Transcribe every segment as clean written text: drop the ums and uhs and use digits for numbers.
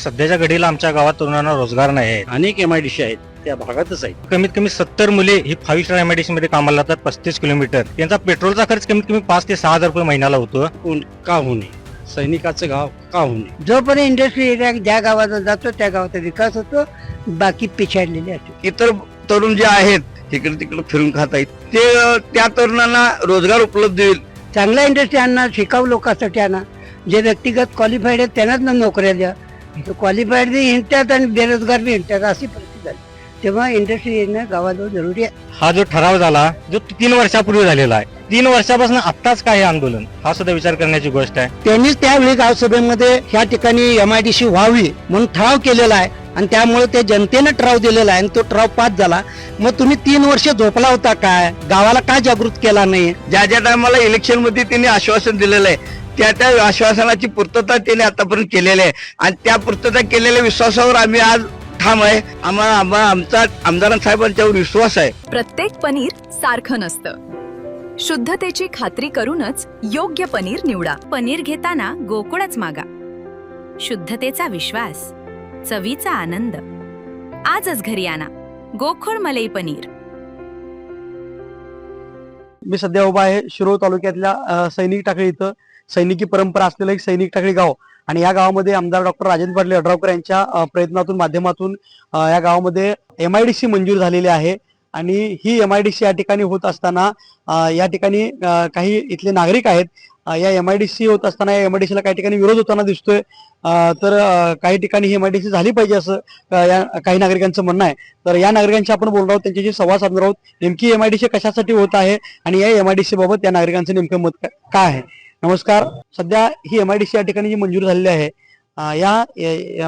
सध्याच्या घडीला आमच्या गावात तरुणांना रोजगार नाही आहे. अनेक MIDC आहेत त्या भागातच आहेत. कमीत कमी 70 मुले ही 5 स्टार MIDC मध्ये कामाला जातात 35 किलोमीटर. त्यांचा पेट्रोलचा खर्च कमीत कमी 5 ते 6 हजार रुपये महिन्याला होतो. का होऊ नये, सैनिकाचं गाव का होऊ नये. जोपर्यंत इंडस्ट्री एरिया ज्या गावात जातो त्या गावाचा विकास होतो, बाकी पिछाडलेले असतो. इतर तरुण जे आहेत इकडे तिकडे फिरून खात आहेत ते त्या तरुणांना रोजगार उपलब्ध होईल. चांगल्या इंडस्ट्री आणणार, शिकाऊ लोकांसाठी आणा, जे व्यक्तिगत क्वालिफाईड आहेत त्यांनाच नोकऱ्या द्या. क्वालिफाईड बी हिंडतात आणि बेरोजगार बी हिंडतात, अशी परिस्थिती झाली. तेव्हा इंडस्ट्री येणं गावाजवळ जरुरी आहे. हा जो ठराव झाला जो 3 वर्षापूर्वी झालेला आहे, 3 वर्षापासून आत्ताच काय हे आंदोलन, हा सुद्धा विचार करण्याची गोष्ट आहे. त्यांनीच त्यावेळी गावसभेमध्ये ह्या ठिकाणी MIDC व्हावी म्हणून ठराव केलेला आहे आणि त्यामुळे ते जनतेनं ठराव दिलेला आहे आणि तो ठराव पास झाला. मग तुम्ही 3 वर्ष झोपला होता काय? गावाला का जागृत केला नाही? ज्या ज्या टायमाला इलेक्शन मध्ये त्यांनी आश्वासन दिलेलं आहे त्या आश्वासनाची पूर्तता त्यांनी आतापर्यंत केलेली आहे आणि त्या पूर्तता केलेल्या विश्वासावर आम्ही आज ठाम आहे. आमचा आमदार साहेबांच्यावर विश्वास आहे. प्रत्येक पनीर सारखं नसतं. शुद्धतेची खात्री करूनच योग्य पनीर निवडा. पनीर घेताना गोकुळच मागा. शुद्धतेचा विश्वास, चवीचा आनंद. आजच घरी आणा गोकुळ मलई पनीर. मी सध्या उभा आहे शिरोळ तालुक्यातल्या सैनिक टाकळी इथं. सैनिकी परंपरा असलेलं एक सैनिक टाकळी गाव आणि या गावामध्ये आमदार डॉक्टर राजेंद्र पाटील यड्रावकर यांच्या प्रयत्नातून माध्यमातून या गावामध्ये MIDC मंजूर झालेली आहे आणि ही MIDC या ठिकाणी होत असताना या ठिकाणी काही इथले नागरिक आहेत. या MIDC होत असताना या MIDCला काही ठिकाणी विरोध होताना दिसतोय. तर काही ठिकाणी ही MIDC झाली पाहिजे असं या काही नागरिकांचं म्हणणं आहे. तर या नागरिकांशी आपण बोलणार आहोत, त्यांच्याशी संवाद साधणार आहोत. नेमकी MIDC कशासाठी होत आहे आणि या MIDC बाबत या नागरिकांचं नेमकं मत काय आहे. नमस्कार. सध्या ही MIDC या ठिकाणी जी मंजूर झालेली आहे, या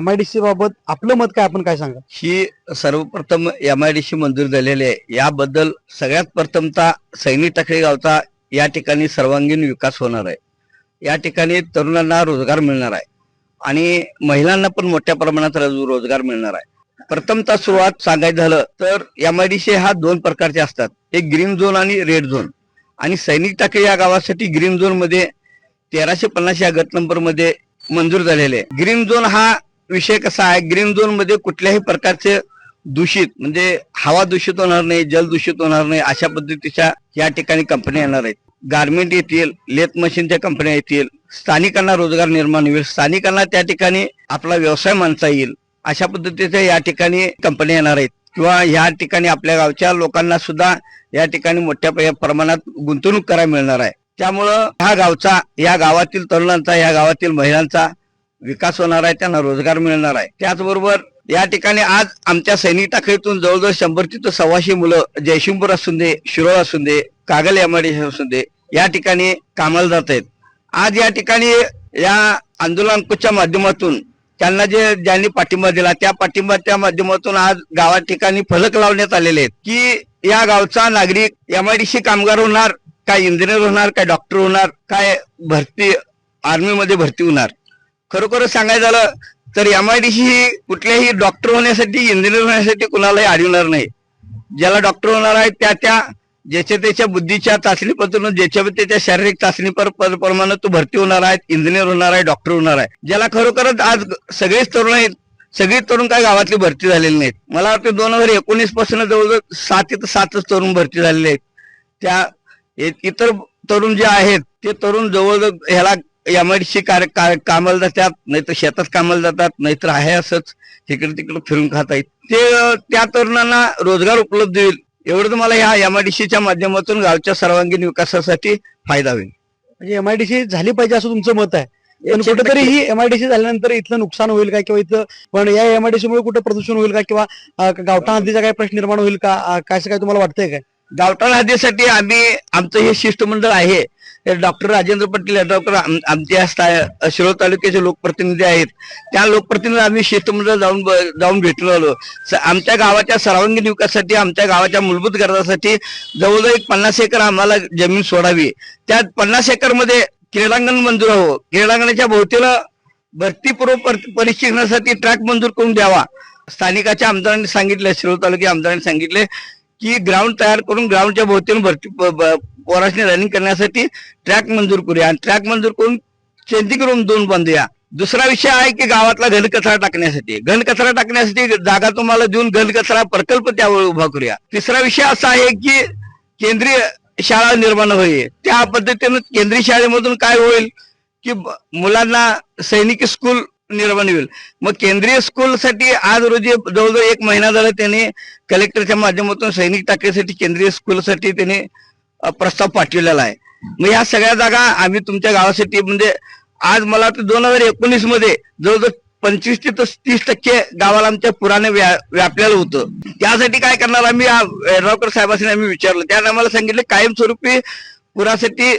MIDC बाबत आपलं मत काय, आपण काय सांगा? ही सर्वप्रथम MIDC मंजूर झालेली आहे. याबद्दल सगळ्यात प्रथमतः सैनिक टाकळी गावचा या ठिकाणी सर्वांगीण विकास होणार आहे. या ठिकाणी तरुणांना रोजगार मिळणार आहे आणि महिलांना पण मोठ्या प्रमाणात रोजगार मिळणार आहे. प्रथमतः सुरुवात सांगायचं झालं तर MIDC हा 2 प्रकारचे असतात, एक ग्रीन झोन आणि रेड झोन. आणि सैनिक टाकळी या गावासाठी ग्रीन झोन मध्ये 1350 या गट नंबर मध्ये मंजूर झालेले आहे. ग्रीन झोन हा विषय कसा आहे, ग्रीन झोन मध्ये कुठल्याही प्रकारचे दूषित म्हणजे हवा दूषित होणार नाही, जल दूषित होणार नाही, अशा पद्धतीच्या या ठिकाणी कंपन्या येणार आहेत. गारमेंट येतील, लेथ मशीनच्या कंपन्या येतील, स्थानिकांना रोजगार निर्माण होईल, स्थानिकांना त्या ठिकाणी आपला व्यवसाय मानता येईल, अशा पद्धतीच्या या ठिकाणी कंपन्या येणार आहेत. किंवा या ठिकाणी आपल्या गावच्या लोकांना सुद्धा या ठिकाणी मोठ्या प्रमाणात गुंतवणूक करायला मिळणार आहे. त्यामुळं हा गावचा, या गावातील तरुणांचा, या गावातील महिलांचा विकास होणार आहे, त्यांना रोजगार मिळणार आहे. त्याचबरोबर या ठिकाणी आज आमच्या सैनिक टाकळीतून जवळजवळ 100 ते 125 मुलं जयसिंगपूर असून दे, शिरोळ असून दे, कागल MIDC असून दे या ठिकाणी कामाला जात आहेत. आज या ठिकाणी या आंदोलनाच्या माध्यमातून त्यांना ज्यांनी पाठिंबा दिला त्या पाठिंबाच्या माध्यमातून आज गावात ठिकाणी फलक लावण्यात आलेले आहेत की या गावचा नागरिक MIDC कामगार होणार, काय इंजिनियर होणार, काय डॉक्टर होणार, काय भरती आर्मी मध्ये भरती होणार. खरोखर सांगायचं झालं तर MIDC कुठल्याही डॉक्टर होण्यासाठी, इंजिनियर होण्यासाठी कुणालाही अडवणार नाही. ज्याला डॉक्टर होणार आहे त्या ज्याच्या त्याच्या बुद्धीच्या चाचणीपासून, ज्याच्या त्याच्या शारीरिक चाचणी प्रमाणे तो भरती होणार आहे, इंजिनियर होणार आहे, डॉक्टर होणार आहे. ज्याला खरोखरच आज सगळेच तरुण आहेत, सगळी तरुण काय गावातली भरती झालेली नाहीत. मला वाटतं 2019 पासून जवळजवळ 7 तरुण भरती झालेले आहेत. त्या इतर तरुण जे आहेत ते तरुण जवळजवळ ह्याला MIDC कामाला जातात, नाहीतर शेतात कामाला जातात, नाहीतर आहे असंच इकडे तिकडे फिरून खात आहेत. ते त्या तरुणांना रोजगार उपलब्ध होईल एवढं मला ह्या MIDCच्या माध्यमातून गावच्या सर्वांगीण विकासासाठी फायदा होईल. म्हणजे MIDC झाली पाहिजे असं तुमचं मत आहे. पण कुठेतरी ही MIDC झाल्यानंतर इथलं नुकसान होईल का, किंवा इथं पण या MIDC मुळे कुठं प्रदूषण होईल का, किंवा गावठाण हद्दीचा काही प्रश्न निर्माण होईल का, काय असं काय तुम्हाला वाटतंय काय? गावठाण हद्दीसाठी आमचं हे शिष्टमंडळ आहे, डॉक्टर राजेंद्र पाटील यड्रावकर आमच्या शिरोळ तालुक्याचे लोकप्रतिनिधी आहेत. त्या लोकप्रतिनिधी आम्ही शिष्टमंडळ जाऊन भेटून आलो. आमच्या गावाच्या सर्वांगीण विकासासाठी, आमच्या गावाच्या मूलभूत गरजासाठी जवळजवळ 50 एकर आम्हाला जमीन सोडावी. त्या 50 एकर मध्ये क्रीडांगण मंजूर हवं. क्रीडांगणाच्या भोवतीला भरतीपूर्व परिशिक्षणासाठी ट्रॅक मंजूर करून द्यावा. स्थानिकाच्या आमदारांनी सांगितले, शिरोळ तालुक्या आमदारांनी सांगितले की ग्राउंड तयार करून ग्राउंडच्या भोवतीने भरती पोरासने रनिंग करण्यासाठी ट्रॅक मंजूर करूया आणि ट्रॅक मंजूर करून चेंजिंग रूम 2 बांधूया. दुसरा विषय आहे की गावातला घनकचरा टाकण्यासाठी जागा तुम्हाला देऊन घनकचरा प्रकल्प त्यावर उभा करूया. तिसरा विषय असा आहे की केंद्रीय शाळा निर्माण होईल. त्या पद्धतीनं केंद्रीय शाळेमधून काय होईल की मुलांना सैनिकी स्कूल निर्माण होईल. मग केंद्रीय स्कूल साठी आज रोजी जवळजवळ 1 महिना झाला त्याने कलेक्टरच्या माध्यमातून सैनिक टाकीसाठी केंद्रीय स्कूल साठी त्याने प्रस्ताव पाठवलेला आहे. मग या सगळ्या जागा आम्ही तुमच्या गावासाठी म्हणजे आज मला वाटतं 2019 मध्ये जवळजवळ 25 ते 30% गावाला आमच्या पुराने व्यापलेलं होतं. त्यासाठी काय करणार आम्ही येड्रावकर साहेबांनी आम्ही विचारलं. त्याने आम्हाला सांगितलं कायमस्वरूपी पुरासाठी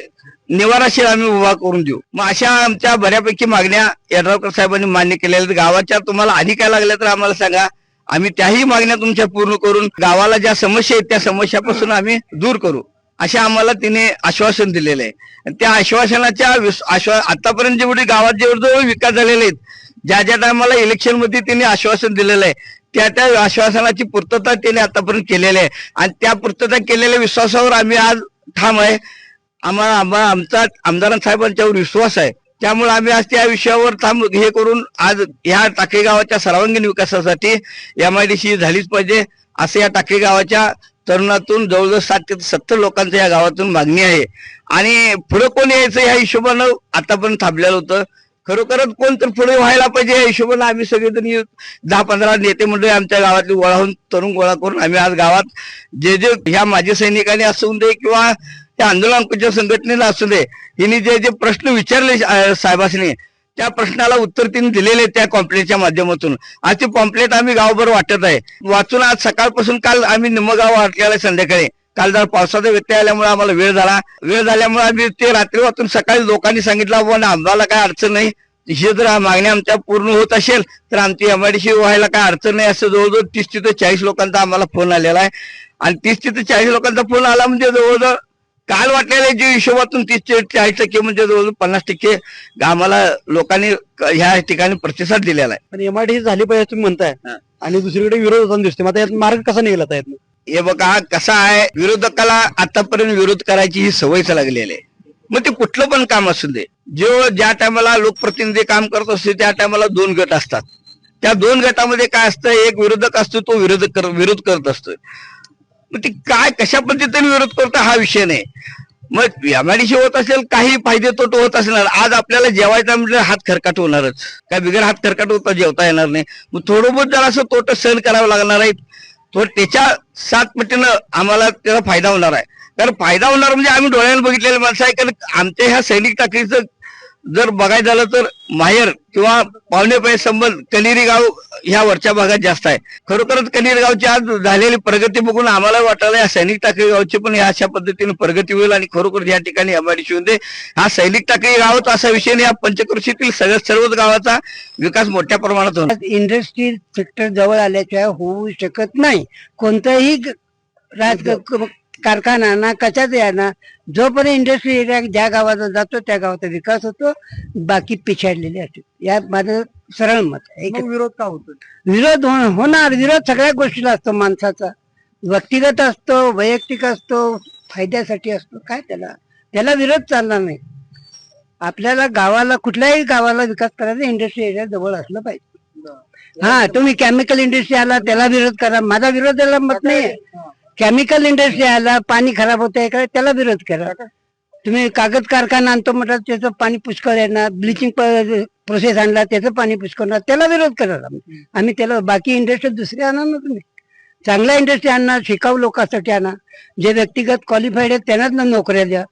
निवाराशील आम्ही उभा करून देऊ. मग अशा आमच्या बऱ्यापैकी मागण्या येड्रावकर साहेबांनी मान्य केलेल्या. गावाच्या तुम्हाला आधी काय लागल्या तर आम्हाला सांगा, आम्ही त्याही मागण्या तुमच्या पूर्ण करून गावाला ज्या समस्या आहेत त्या समस्यापासून आम्ही दूर करू असे आम्हाला तिने आश्वासन दिलेलं आहे. त्या आश्वासनाच्या आतापर्यंत जेवढे गावात जेवढे विकास झालेले आहेत, ज्या टायमाला इलेक्शन मध्ये त्यांनी आश्वासन दिलेलं आहे त्या आश्वासनाची पूर्तता त्यांनी आतापर्यंत केलेली आहे आणि त्या पूर्तता केलेल्या विश्वासावर आम्ही आज ठाम आहे. आमचा आमदार साहेबांच्यावर विश्वास आहे. त्यामुळे आम्ही आज त्या विषयावर हे करून आज ह्या टाकळी गावाच्या सर्वांगीण विकासासाठी MIDC झालीच पाहिजे असं या टाकळी गावाच्या तरुणातून जवळजवळ 60 ते 70 लोकांच्या या गावातून मागणी आहे. आणि पुढे कोण यायचं ह्या हिशोबानं आतापर्यंत थांबलेलं होतं. खरोखरच कोण तर पुढे व्हायला पाहिजे या हिशोबानं आम्ही सगळेजण 10-15 नेते मंडळी आमच्या गावातली गोळा होऊन तरुण गोळा करून आम्ही आज गावात जे ह्या माजी सैनिकांनी असू दे किंवा त्या आंदोलनाच्या संघटनेला असू दे, हिने जे प्रश्न विचारले साहेबांनी त्या प्रश्नाला उत्तर तिने दिलेले त्या पॉम्पलेटच्या माध्यमातून. आज ते पॉम्पलेट आम्ही गावभर वाटत आहे. वाचून आज सकाळपासून काल आम्ही निम्म गाव वाटलेलं आहे. संध्याकाळी काल जर पावसाचा व्यत्यय आल्यामुळे आम्हाला वेळ झाल्यामुळे आम्ही ते रात्री वाचून सकाळी लोकांनी सांगितलं बाबा आम्हाला काय अडचण नाही, ही जर मागणी आमच्या पूर्ण होत असेल तर आमची MIDC व्हायला काय अडचण नाही असं जवळजवळ 30 ते 40 लोकांचा आम्हाला फोन आलेला आहे. आणि 30 ते 40 लोकांचा फोन आला म्हणजे जवळजवळ काल वाटलेल्या जे हिशोबातून 30 ते 40% म्हणजे जवळजवळ 50% आम्हाला लोकांनी ह्या ठिकाणी प्रतिसाद दिलेला आहे. पण MIDC झाली पाहिजे तुम्ही म्हणताय आणि दुसरीकडे विरोध होताना दिसते. मग यात मार्ग कसा निघाला येत? हे बघा कसा आहे, विरोधकाला आतापर्यंत विरोध करायची ही सवयच लागलेली आहे. मग ते कुठलं पण काम असू दे, ज्या टायमाला लोकप्रतिनिधी काम करत असते त्या टायमाला 2 गट असतात. त्या 2 गटामध्ये काय असतं, एक विरोधक असतो तो विरोध करत असतो. मग ते काय कशा पद्धतीने विरोध करतो हा विषय नाही. मग MIDC होत असेल काही फायदे तोटे होत असणार. आज आपल्याला जेवायचा म्हणजे हात खरकाट होणारच, काय बिगर हात खरकाट होता जेवता येणार नाही. मग थोडं बहुत जरा असं तोटे सहन करावं लागणार आहे. तो त्याच्या 7 पटीनं आम्हाला त्याचा फायदा होणार आहे. कारण फायदा होणार म्हणजे आम्ही डोळ्याने बघितलेले माणसं आहे. कारण आमच्या ह्या सैनिक टाकीचं जर बघायचं झालं तर माहेर किंवा पाहुणे संबंध कनेरी गाव ह्या वरच्या भागात जास्त आहे. खरोखरच कनेरी गावची आज झालेली प्रगती बघून आम्हाला वाटायला या सैनिक टाकळी गावची पण या अशा पद्धतीने प्रगती होईल आणि खरोखर या ठिकाणी MIDC होते. हा सैनिक टाकळी गावात असा विषय नाही, या पंचक्रोशीतील सर्वच गावाचा विकास मोठ्या प्रमाणात होणार. इंडस्ट्री सेक्टर जवळ आल्याशिवाय होऊ शकत नाही. कोणताही कारखाना ना कशाच ना, जोपर्यंत इंडस्ट्री एरिया ज्या गावात जातो त्या गावाचा विकास होतो, बाकी पिछाडलेले असते. या माझं सरळ मत आहे. विरोध का होतो? विरोध होणार. विरोध सगळ्या गोष्टीला असतो माणसाचा, व्यक्तिगत असतो, वैयक्तिक असतो, फायद्यासाठी असतो. काय त्याला विरोध चालणार नाही. आपल्याला गावाला कुठल्याही गावाला विकास करायचा इंडस्ट्री एरिया जवळ असलं पाहिजे. हा, तुम्ही केमिकल इंडस्ट्री आला त्याला विरोध करा, माझा विरोध त्याला मत नाही. केमिकल इंडस्ट्री आला, पाणी खराब होत आहे का त्याला विरोध करा. तुम्ही कागद कारखाना आणतो म्हटलं त्याचं पाणी पुष्कळ येणार, ब्लिचिंग प्रोसेस आणला त्याचं पाणी पुष्कळ, त्याला विरोध करणार आम्ही. त्याला बाकी इंडस्ट्री दुसरी आणा ना, तुम्ही चांगल्या इंडस्ट्री आणणार, शिकाऊ लोकांसाठी आणा, जे व्यक्तिगत क्वालिफाईड आहेत त्यांनाच नोकऱ्या द्या.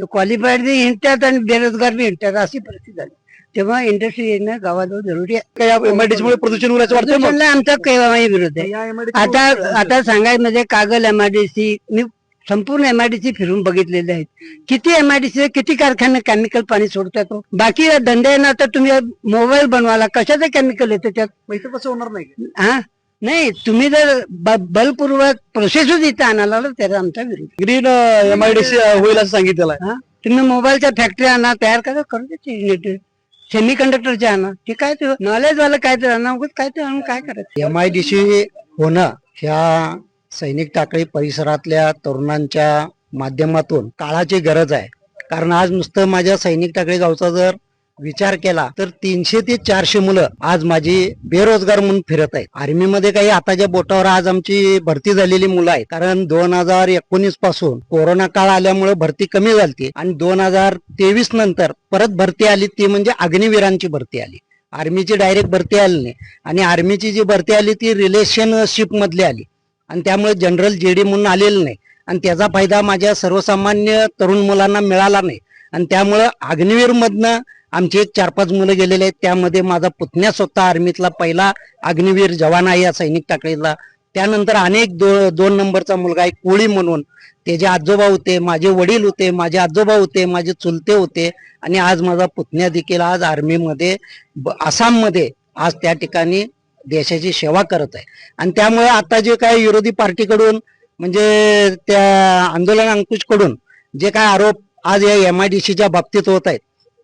क्वालिफाईड बी हिंडतात आणि बेरोजगार बी हिंडतात, अशी परिस्थिती झाली. तेव्हा इंडस्ट्री येणं गावाजवळ जरुरी आहे. MIDC मुळे प्रदूषण होण्याचं वाटतं. आमचा केव्हाही विरोध आहे. आता सांगायचं म्हणजे कागल MIDC, मी संपूर्ण MIDC फिरून बघितलेले आहेत. किती MIDC किती कारखाने केमिकल पाणी सोडतात. बाकी धंदे ना, तर तुम्ही मोबाईल बनवायला कशाचं केमिकल येतं त्यात, पैसे कसं होणार नाही. हा नाही, तुम्ही जर बलपूर्वक प्रोसेसच इथं आणाला त्याचा आमचा विरोध. ग्रीन MIDC होईल असं सांगितलेलं आहे. तुम्ही मोबाईलच्या फॅक्टरी आणा, तयार करा, करू द्यायची. सेमी कंडक्टरचे आणा, ते काय ते नॉलेज वाला काय तर आणा, काय ते आणून काय करायचं. MIDC होणं ह्या सैनिक टाकळी परिसरातल्या तरुणांच्या माध्यमातून काळाची गरज आहे. कारण आज नुसतं माझ्या सैनिक टाकळी गावचा जर विचार केला तर 300 ते 400 मुलं आज माझी बेरोजगार म्हणून फिरत आहेत. आर्मीमध्ये काही आताच्या बोटावर आज आमची भरती झालेली मुलं आहेत. कारण 2019 पासून कोरोना काळ आल्यामुळे भरती कमी झाली आणि 2023 नंतर परत भरती आली, ती म्हणजे अग्निवीरांची भरती आली. आर्मीची डायरेक्ट भरती आली नाही आणि आर्मीची जी भरती आली ती रिलेशनशिप मधली आली आणि त्यामुळे जनरल जेडी म्हणून आलेलं नाही आणि त्याचा फायदा माझ्या सर्वसामान्य तरुण मुलांना मिळाला नाही आणि त्यामुळं अग्निवीर मधनं आमची एक 4-5 मुलं गेलेले आहेत. त्यामध्ये माझा पुतण्या स्वतः आर्मीतला पहिला अग्निवीर जवान आहे या सैनिक टाकळीला. त्यानंतर अनेक 2 नंबरचा मुलगा आहे कोळी म्हणून, त्याचे आजोबा होते, माझे वडील होते, माझे आजोबा होते, माझे चुलते होते आणि आज माझा पुतण्या देखील आज आर्मीमध्ये आसाममध्ये आज त्या ठिकाणी देशाची सेवा करत आहे. आणि त्यामुळे आता जे काय विरोधी पार्टीकडून म्हणजे त्या आंदोलन अंकुशकडून जे काय आरोप आज या MIDCच्या बाबतीत होत आहेत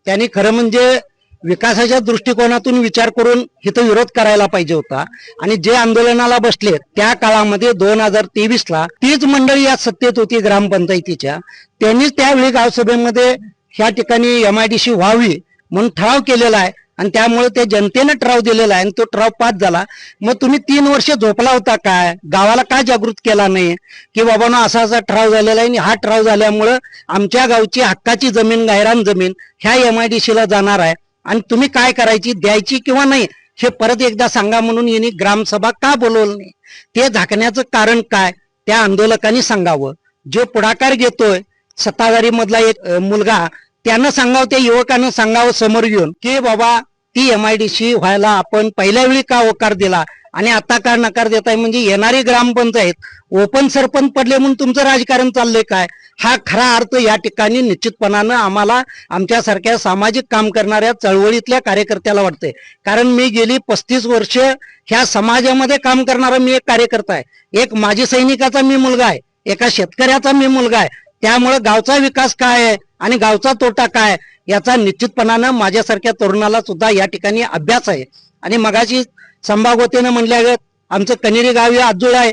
त्यांनी खरं म्हणजे विकासाच्या दृष्टिकोनातून विचार करून इथं विरोध करायला पाहिजे होता. आणि जे आंदोलनाला बसले त्या काळामध्ये 2023ला तीच मंडळी या सत्तेत होती ग्रामपंचायतीच्या, त्यांनीच त्यावेळी गावसभेमध्ये ह्या ठिकाणी MIDC व्हावी म्हणून ठराव केलेला आहे आणि त्यामुळे ते जनतेनं ठराव दिलेला आहे आणि तो ठराव पास झाला. मग तुम्ही 3 वर्ष झोपला होता काय? गावाला का जागृत केला नाही की बाबांनो असा असा ठराव झालेला आहे आणि हा ठराव झाल्यामुळं आमच्या गावची हक्काची जमीन, गायरान जमीन ह्या MIDCला जाणार आहे आणि तुम्ही काय करायची, द्यायची किंवा नाही हे परत एकदा सांगा म्हणून यांनी ग्रामसभा का बोलवलं नाही? ते झाकण्याचं कारण काय त्या आंदोलकांनी सांगावं. जो पुढाकार घेतोय सत्ताधारी मधला एक मुलगा त्यानं सांगावं, त्या युवकानं सांगावं समोर घेऊन की बाबा ती MIDC व्हायला आपण पहिल्या वेळी का होकार दिला आणि आता का नकार देताय? म्हणजे येणारी ग्रामपंचायत ओपन सरपंच पडले म्हणून तुमचं राजकारण चाललंय काय? हा खरा अर्थ या ठिकाणी निश्चितपणानं आम्हाला आमच्यासारख्या सामाजिक काम करणाऱ्या चळवळीतल्या कार्यकर्त्याला वाटतंय. कारण मी गेली 35 वर्ष ह्या समाजामध्ये काम करणारा मी एक कार्यकर्ता आहे. एक माजी सैनिकाचा मी मुलगा आहे, एका शेतकऱ्याचा मी मुलगा आहे. त्यामुळे गावचा विकास काय आहे आणि गावचा तोटा काय याचा निश्चितपणानं माझ्यासारख्या तरुणाला सुद्धा या ठिकाणी अभ्यास आहे. आणि मगाशी संभागवतीनं म्हणल्या आमचं कनेरी गाव हे आजूळ आहे,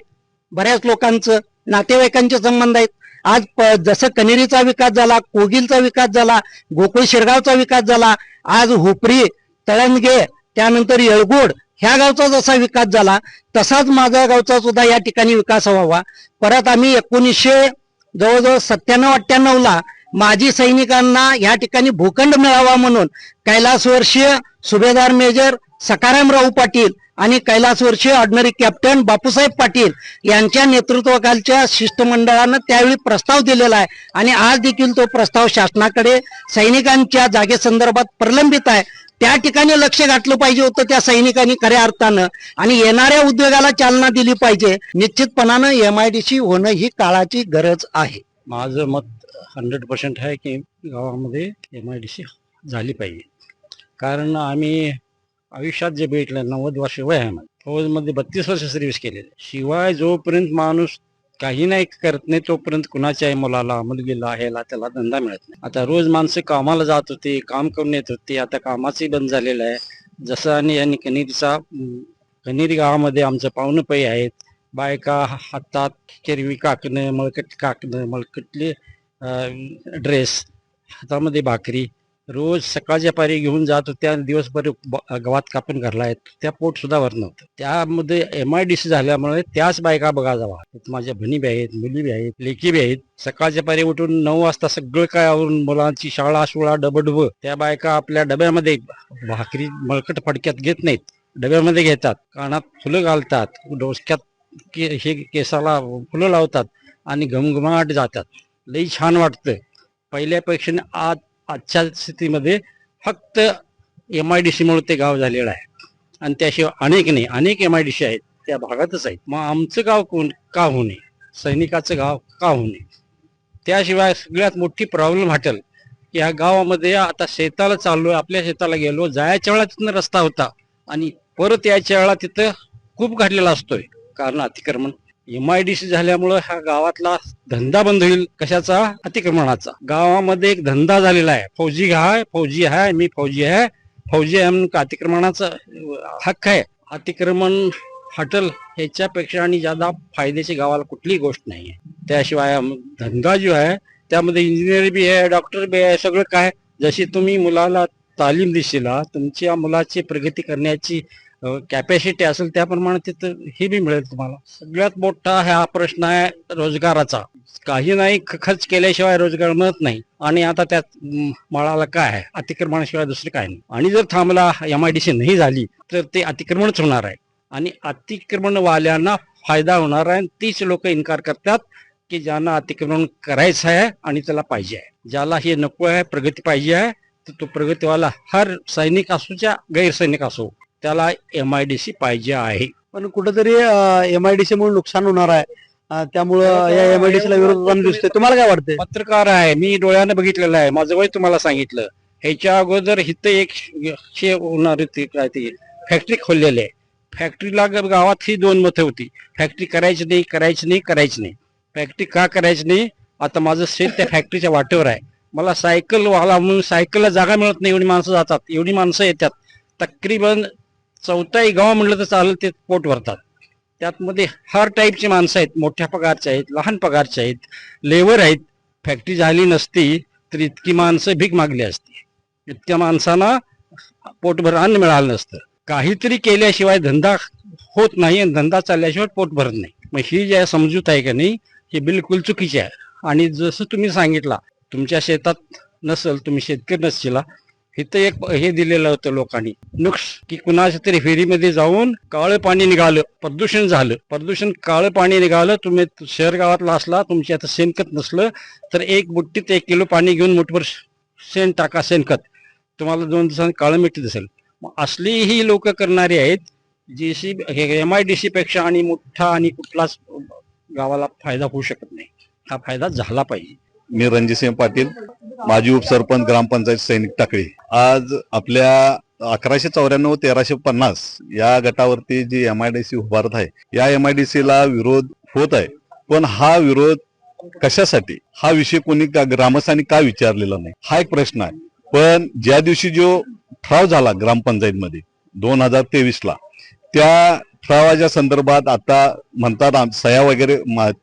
बऱ्याच लोकांचं नातेवाईकांचे संबंध आहेत. आज जसं कनेरीचा विकास झाला, कोगिलचा विकास झाला, गोकुळ शिरगावचा विकास झाला, आज हुपरी, तळणगे, त्यानंतर येळगोड ह्या गावचा जसा विकास झाला तसाच माझ्या गावचा सुद्धा या ठिकाणी विकास व्हावा. परत आम्ही 1997-98ला माजी सैनिकांना या ठिकाणी भूखंड मिळावा म्हणून कैलासवर्षीय सुभेदार मेजर सकारामराव पाटील आणि कैलासवर्षीय ऑर्डिनरी कॅप्टन बापूसाहेब पाटील यांच्या नेतृत्वाखालच्या शिष्टमंडळानं त्यावेळी प्रस्ताव दिलेला आहे आणि आज देखील तो प्रस्ताव शासनाकडे सैनिकांच्या जागेसंदर्भात प्रलंबित आहे. त्या ठिकाणी लक्ष घातलं पाहिजे होतं त्या सैनिकांनी खऱ्या अर्थानं आणि येणाऱ्या उद्योगाला चालना दिली पाहिजे. निश्चितपणानं MIDC होणं ही काळाची गरज आहे. माझं मत 100% आहे की गावामध्ये MIDC झाली पाहिजे. कारण आम्ही आयुष्यात जे भेटलं 90 वर्ष वय आहे, फौजमध्ये 32 वर्ष सर्व्हिस केलेली. शिवाय जोपर्यंत माणूस काही नाही करत नाही तोपर्यंत कुणाच्याही मुलाला, मुलगीला, ह्याला त्याला धंदा मिळत नाही. आता रोज माणसं कामाला जात होते, काम करून येत होते, आता कामाचंही बंद झालेलं आहे. जसं आणि कनेरी गावामध्ये आमचं पाहुणं पै आहेत. बायका हातात केरवी काकणं, मळकट काकणं, मळकटले ड्रेस, हातामध्ये भाकरी, रोज सकाळच्या पारी घेऊन जात होत्या. दिवसभर गवात कापून घरला येत, त्या पोट सुद्धा भर नव्हतं. त्यामध्ये MIDC झाल्यामुळे त्याच बायका बघा जावा. माझ्या बहिणी बी आहेत, मुली बी आहेत, लेकी बी आहेत. सकाळच्या पारी उठून 9 वाजता सगळं काय आवरून मुलांची शाळा सोळा डबडब त्या बायका आपल्या डब्यामध्ये भाकरी मळकट फडक्यात घेत नाहीत, डब्यामध्ये घेतात, कानात फुलं घालतात, डोसक्यात हे केसाला फुलं लावतात आणि घमघमाट जातात. लई छान वाटतं. पहिल्यापेक्षा आजच्या स्थितीमध्ये फक्त MIDC मुळे ते गाव झालेलं आहे आणि त्याशिवाय अनेक MIDC आहेत त्या भागातच आहेत. मग आमचं गाव का होऊ नये, सैनिकाचं गाव का होऊ नये? त्याशिवाय सगळ्यात मोठी प्रॉब्लेम हटेल की ह्या गावामध्ये आता शेताला चाललोय, आपल्या शेताला गेलो, जायच्या वेळा तिथनं रस्ता होता आणि परत यायच्या वेळा तिथं खूप घडलेला असतोय. कारण अतिक्रमण MIDC झाल्यामुळं ह्या गावातला धंदा बंद होईल. कशाचा? अतिक्रमणाचा. गावामध्ये एक धंदा झालेला आहे, फौजी आहे, मी फौजी आहे म्हणून अतिक्रमणाचा हक्क आहे. अतिक्रमण हटल ह्याच्यापेक्षा आणि ज्यादा फायद्याची गावाला कुठलीही गोष्ट नाही आहे. त्याशिवाय धंदा जो आहे त्यामध्ये इंजिनियर बी आहे, डॉक्टर बी आहे, सगळं काय. जशी तुम्ही मुलाला तालीम दिशेला तुमच्या मुलाची प्रगती करण्याची कॅपॅसिटी असेल त्याप्रमाणे तिथं हे बी मिळेल तुम्हाला. सगळ्यात मोठा हा प्रश्न आहे रोजगाराचा. काही नाही खर्च केल्याशिवाय रोजगार मिळत नाही. आणि आता त्यात माळाला काय आहे, अतिक्रमणाशिवाय दुसरे काय नाही. आणि जर थांबला MIDC नाही झाली तर ते अतिक्रमणच होणार आहे आणि अतिक्रमणवाल्यांना फायदा होणार आहे. तीच लोक इन्कार करतात की ज्यांना अतिक्रमण करायचं आहे आणि त्याला पाहिजे आहे. ज्याला हे नको आहे, प्रगती पाहिजे आहे, तर तो प्रगतीवाला हर सैनिक असो या गैरसैनिक असो त्याला MIDC पाहिजे आहे. पण कुठेतरी MIDC मुळे नुकसान होणार आहे. त्यामुळं या MIDC ला विरोध होताना दिसतोय. तुम्हाला काय वाटतंय? पत्रकार आहे, मी डोळ्याने बघितलेलं आहे. माझं वय तुम्हाला सांगितलं. ह्याच्या अगोदर इथं एक होणार काय ते फॅक्टरी खोललेली आहे. फॅक्टरीला गावात ही 2 मतं होती, फॅक्टरी करायची नाही, करायची नाही, करायची नाही. फॅक्टरी का करायची नाही? आता माझं शेत त्या फॅक्टरीच्या वाटेवर आहे. मला सायकल वाला म्हणून सायकलला जागा मिळत नाही, एवढी माणसं जातात, एवढी माणसं येतात. तकरीबन 4 गाव म्हटलं तर चालेल ते पोट भरतात. त्यातमध्ये हर टाईपची माणसं आहेत, मोठ्या पगारचे आहेत, लहान पगारचे आहेत, लेबर आहेत. फॅक्टरी झाली नसती तर इतकी माणसं भीक मागली असती, इतक्या माणसांना पोटभर अन्न मिळालं नसतं. काहीतरी केल्याशिवाय धंदा होत नाही आणि धंदा चालल्याशिवाय पोट भरत नाही. मग ही जी समजूत आहे का नाही, ही बिलकुल चुकीची आहे. आणि जसं तुम्ही सांगितला, तुमच्या शेतात नसेल, तुम्ही शेतकरी नसशीला, इथं एक हे दिलेलं होतं लोकांनी नुक्स की कुणाच्या तरी फेरीमध्ये जाऊन काळं पाणी निघालं, प्रदूषण झालं. काळं पाणी निघालं. तुम्ही शहर गावातला असला, तुमच्या आता शेणखत नसलं तर 1 बुट्टीत 1 किलो पाणी घेऊन मुठभर शेण टाका, शेणखत, तुम्हाला 2 दिवसांनी काळं मिठ दिसेल. मग असली ही लोक करणारी आहेत. MIDC पेक्षा आणि मोठा आणि कुठलाच गावाला फायदा होऊ शकत नाही. हा फायदा झाला पाहिजे. मी रणजितसिंह पाटील, माजी उपसरपंच, ग्रामपंचायत सैनिक टाकळी. आज आपल्या 1194 1350 या गटावरती जी MIDC उभारत आहे, या MIDC ला विरोध होत आहे. पण हा विरोध कशासाठी, हा विषय कोणी ग्रामस्थांनी का विचारलेला नाही, हा एक प्रश्न आहे. पण ज्या दिवशी जो ठराव झाला ग्रामपंचायत मध्ये 2023 ला, त्या ठरावाच्या संदर्भात आता म्हणतात सह्या वगैरे,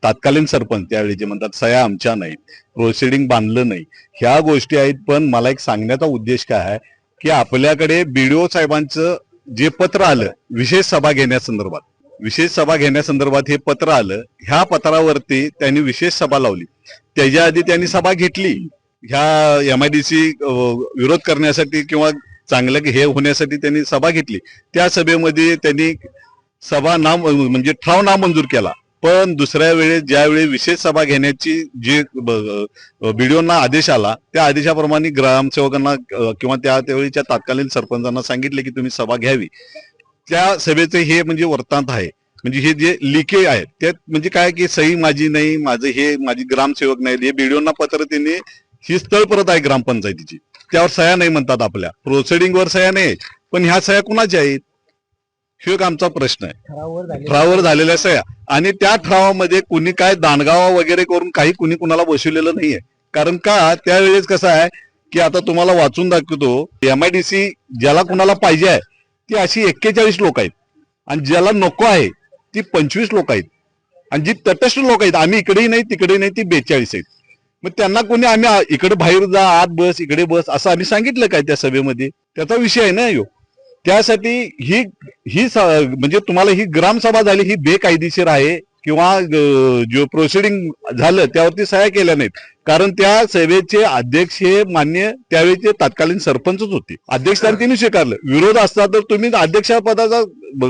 तात्कालीन सरपंच त्यावेळी जे म्हणतात सह्या आमच्या नाहीत, प्रोसिडिंग बांधलं नाही, ह्या गोष्टी आहेत. पण मला एक सांगण्याचा उद्देश काय आहे की आपल्याकडे BDO साहेबांचं जे पत्र आलं विशेष सभा घेण्यासंदर्भात हे पत्र आलं. ह्या पत्रावरती त्यांनी विशेष सभा लावली. त्याच्या आधी त्यांनी सभा घेतली ह्या MIDC विरोध करण्यासाठी किंवा चांगलं हे होण्यासाठी त्यांनी सभा घेतली. त्या सभेमध्ये त्यांनी म्हणजे ठराव नामंजूर केला. पण दुसऱ्या वेळेस ज्यावेळी विशेष सभा घेण्याची जे BDOंना आदेश आला, त्या आदेशाप्रमाणे ग्रामसेवकांना किंवा त्यावेळीच्या तात्कालीन सरपंचांना सांगितले की तुम्ही सभा घ्यावी. त्या सभेचे हे म्हणजे वृत्तांत आहे. म्हणजे हे जे लिखे आहेत त्यात म्हणजे काय की सही माझी नाही, माझी ग्रामसेवक नाही, हे BDOंना पत्र त्यांनी, ही स्थळ परत आहे ग्रामपंचायतीची, त्यावर सह्या नाही म्हणतात. आपल्या प्रोसिडिंग वर सह्या नाही, पण ह्या सह्या कुणाच्या आहेत, हे एक आमचा प्रश्न आहे. ठरावावर झालेल्या सह्या. आणि त्या ठरावामध्ये कुणी काय दानगावा वगैरे करून काही कुणी कुणाला बसवलेलं नाहीये. कारण का त्यावेळेस कसं आहे की आता तुम्हाला वाचून दाखवतो, MIDC ज्याला कुणाला पाहिजे आहे ती अशी 41 लोक आहेत आणि ज्याला नको आहे ती 25 लोक आहेत. आणि जी तटस्थ लोक आहेत, आम्ही इकडेही नाही तिकडे नाही, ती 42 आहेत. मग त्यांना कोणी आम्ही इकडे बाहेर जा, आत बस, इकडे बस असं आम्ही सांगितलं काय त्या सभेमध्ये? त्याचा विषय आहे ना यो. त्यासाठी ही म्हणजे तुम्हाला ही ग्रामसभा झाली ही बेकायदेशीर आहे किंवा जो प्रोसिडिंग झालं त्यावरती सह्या केल्या नाहीत. कारण त्या सभेचे अध्यक्ष हे मान्य त्यावेळेचे तात्कालीन सरपंचच होते. अध्यक्षस्थान त्यांनी स्वीकारलं. विरोध असता तर तुम्ही अध्यक्षपदाचा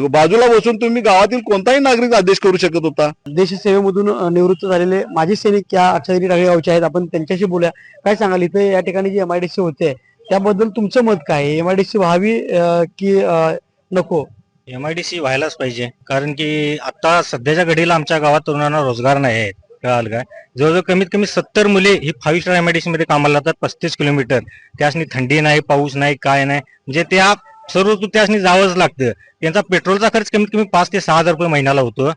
बाजूला बसून तुम्ही गावातील कोणताही नागरिक आदेश करू शकत होता. देश सेवेमधून निवृत्त झालेले माजी सैनिक या सैनिक टाकळी गावचे आहेत. आपण त्यांच्याशी बोलूया. काय सांगाल, इथे या ठिकाणी जी MIDC होते त्याबद्दल तुमचं मत काय आहे? MIDC व्हावी की नको? MIDC व्हायलाच पाहिजे. कारण की आता सध्याच्या घडीला आमच्या गावात तरुणांना रोजगार नाही आहेत. कळाल काय? जवळजवळ कमीत कमी 70 मुले ही 5 स्टार MIDC मध्ये कामाला जातात, 35 किलोमीटर. त्यासनी थंडी नाही, पाऊस नाही, काय नाही, म्हणजे त्या सर्व त्यासनी जावंच लागतं. त्यांचा पेट्रोलचा खर्च कमीत कमी 5 ते 6 हजार रुपये महिन्याला होतो.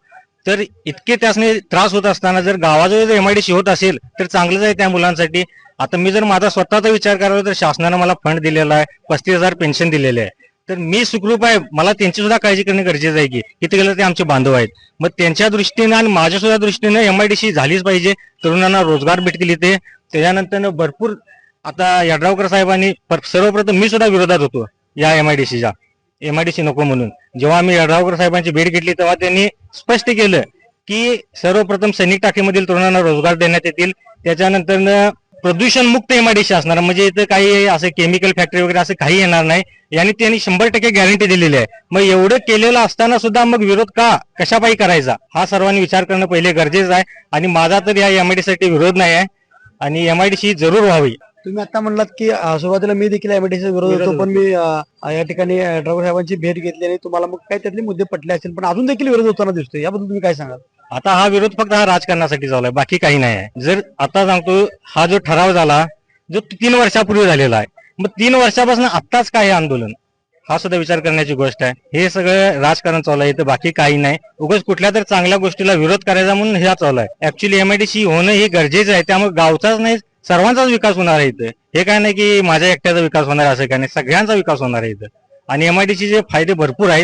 तर इतके त्यासनी त्रास होत असताना जर गावाजवळ जर MIDC होत असेल तर चांगलंच आहे त्या मुलांसाठी. आता मी जर माझा स्वतःचा विचार करावा तर शासनानं मला फंड दिलेला आहे, 35,000 पेन्शन दिलेले आहे. तर मी सुखरूप आहे. मला त्यांची सुद्धा काळजी करणे गरजेचं आहे की किती गेलं ते आमचे बांधव आहेत. मग त्यांच्या दृष्टीने आणि माझ्या सुद्धा दृष्टीने MIDC झालीच पाहिजे. तरुणांना रोजगार भेटतील इथे. त्याच्यानंतर भरपूर आता यड्रावकर साहेबांनी सर्वप्रथम मी सुद्धा विरोधात होतो या एमआयडीसीच्या. एमआयडीसी नको म्हणून जेव्हा आम्ही यड्रावकर साहेबांची भेट घेतली तेव्हा त्यांनी स्पष्ट केलं की सर्वप्रथम सैनिक टाकीमधील तरुणांना रोजगार देण्यात येतील, त्याच्यानंतर प्रदूषण मुक्त एमआयडीसी असणार, म्हणजे इथं काही असं केमिकल फॅक्टरी वगैरे असं काही येणार नाही यांनी त्यांनी 100% गॅरंटी दिलेली आहे. मग एवढं केलेलं असताना सुद्धा मग विरोध कशापायी करायचा हा सर्वांनी विचार करणं पहिले गरजेचं आहे. आणि माझा तर या एमआयडीसीसाठी विरोध नाही आहे आणि एमआयडीसी जरूर व्हावी. तुम्ही आता म्हणलात की सुरुवातीला मी देखील एमआयडीसी विरोध होतो, पण मी या ठिकाणी ड्रायव्हर साहेबांची भेट घेतली आणि तुम्हाला मग काय त्यातले मुद्दे पटले असतील, पण अजून देखील विरोध होताना दिसतोय, याबद्दल तुम्ही काय सांगाल? आता हा विरोध फक्त हा राजकारणासाठी चालू आहे, बाकी काही नाही आहे. जर आता सांगतो हा जो ठराव झाला जो 3 वर्षापूर्वी झालेला आहे, मग 3 वर्षापासून आत्ताच काय आंदोलन, हा सुद्धा विचार करण्याची गोष्ट आहे. हे सगळं राजकारण चालू आहे, इथं बाकी काही नाही. उगाच कुठल्या तरी चांगल्या गोष्टीला विरोध करायचा म्हणून हे चालू आहे. ऍक्च्युली एमआयडीसी होणं हे गरजेचं आहे, त्यामुळे गावचाच नाही सर्वांचाच विकास होणार आहे इथं. हे काय नाही की माझ्या एकट्याचा विकास होणार असं काय नाही, सगळ्यांचा विकास होणार आहे इथं. आणि एमआयडीसीचे फायदे भरपूर आहेत,